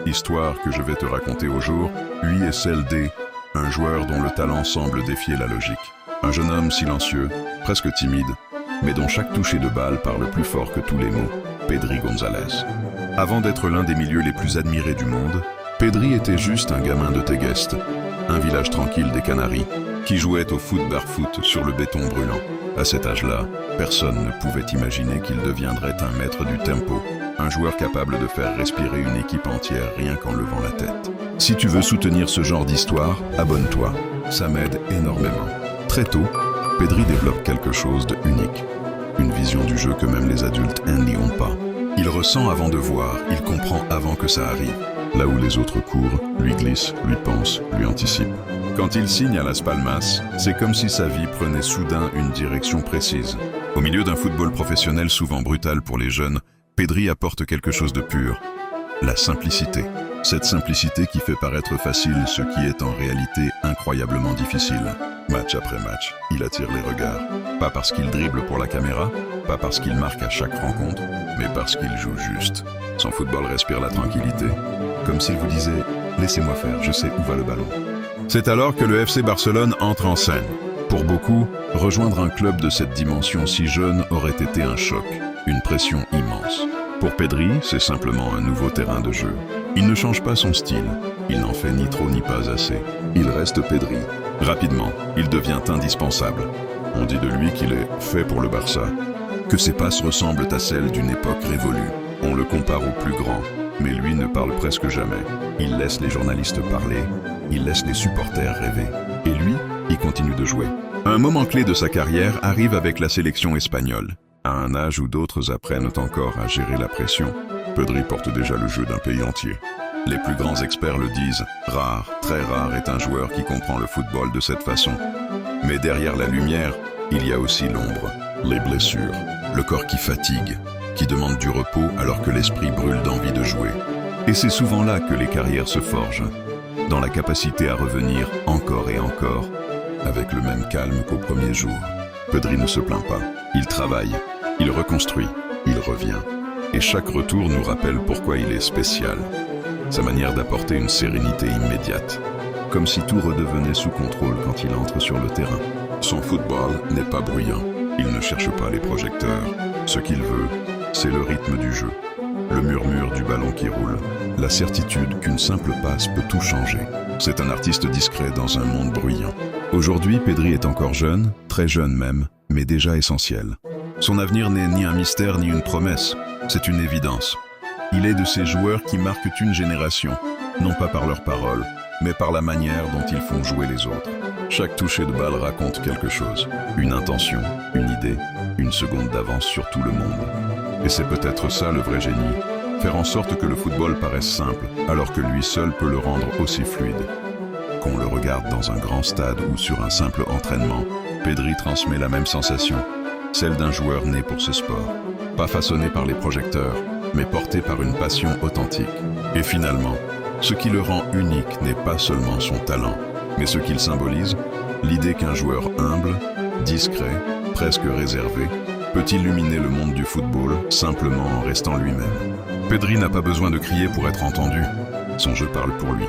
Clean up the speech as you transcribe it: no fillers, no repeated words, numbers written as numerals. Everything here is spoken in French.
L'histoire que je vais te raconter au jour, lui est celle un joueur dont le talent semble défier la logique. Un jeune homme silencieux, presque timide, mais dont chaque toucher de balle parle plus fort que tous les mots, Pedri González. Avant d'être l'un des milieux les plus admirés du monde, Pedri était juste un gamin de Tegueste, un village tranquille des Canaries, qui jouait au foot barefoot sur le béton brûlant. À cet âge-là, personne ne pouvait imaginer qu'il deviendrait un maître du tempo, un joueur capable de faire respirer une équipe entière rien qu'en levant la tête. Si tu veux soutenir ce genre d'histoire, abonne-toi, ça m'aide énormément. Très tôt, Pedri développe quelque chose de unique, une vision du jeu que même les adultes n'y ont pas. Il ressent avant de voir, il comprend avant que ça arrive. Là où les autres courent, lui glisse, lui pense, lui anticipe. Quand il signe à Las Palmas, c'est comme si sa vie prenait soudain une direction précise. Au milieu d'un football professionnel souvent brutal pour les jeunes, Pedri apporte quelque chose de pur, la simplicité. Cette simplicité qui fait paraître facile ce qui est en réalité incroyablement difficile. Match après match, il attire les regards. Pas parce qu'il dribble pour la caméra, pas parce qu'il marque à chaque rencontre, mais parce qu'il joue juste. Son football respire la tranquillité, comme s'il vous disait « Laissez-moi faire, je sais où va le ballon ». C'est alors que le FC Barcelone entre en scène. Pour beaucoup, rejoindre un club de cette dimension si jeune aurait été un choc, une pression immense. Pour Pedri, c'est simplement un nouveau terrain de jeu. Il ne change pas son style, il n'en fait ni trop ni pas assez. Il reste Pedri. Rapidement, il devient indispensable. On dit de lui qu'il est fait pour le Barça, que ses passes ressemblent à celles d'une époque révolue. On le compare au plus grand, mais lui ne parle presque jamais. Il laisse les journalistes parler, il laisse les supporters rêver. Et lui, il continue de jouer. Un moment clé de sa carrière arrive avec la sélection espagnole. À un âge où d'autres apprennent encore à gérer la pression, Pedri porte déjà le jeu d'un pays entier. Les plus grands experts le disent, rare, très rare est un joueur qui comprend le football de cette façon. Mais derrière la lumière, il y a aussi l'ombre, les blessures, le corps qui fatigue, qui demande du repos alors que l'esprit brûle d'envie de jouer. Et c'est souvent là que les carrières se forgent, dans la capacité à revenir encore et encore, avec le même calme qu'au premier jour. Pedri ne se plaint pas, il travaille, il reconstruit, il revient. Et chaque retour nous rappelle pourquoi il est spécial. Sa manière d'apporter une sérénité immédiate, comme si tout redevenait sous contrôle quand il entre sur le terrain. Son football n'est pas bruyant, il ne cherche pas les projecteurs. Ce qu'il veut, c'est le rythme du jeu, le murmure du ballon qui roule, la certitude qu'une simple passe peut tout changer. C'est un artiste discret dans un monde bruyant. Aujourd'hui, Pedri est encore jeune, très jeune même, mais déjà essentiel. Son avenir n'est ni un mystère ni une promesse, c'est une évidence. Il est de ces joueurs qui marquent une génération, non pas par leurs paroles, mais par la manière dont ils font jouer les autres. Chaque toucher de balle raconte quelque chose, une intention, une idée, une seconde d'avance sur tout le monde. Et c'est peut-être ça le vrai génie, faire en sorte que le football paraisse simple, alors que lui seul peut le rendre aussi fluide. Qu'on le regarde dans un grand stade ou sur un simple entraînement, Pedri transmet la même sensation, celle d'un joueur né pour ce sport, pas façonné par les projecteurs, mais porté par une passion authentique. Et finalement, ce qui le rend unique n'est pas seulement son talent, mais ce qu'il symbolise, l'idée qu'un joueur humble, discret, presque réservé, peut illuminer le monde du football simplement en restant lui-même. Pedri n'a pas besoin de crier pour être entendu, son jeu parle pour lui.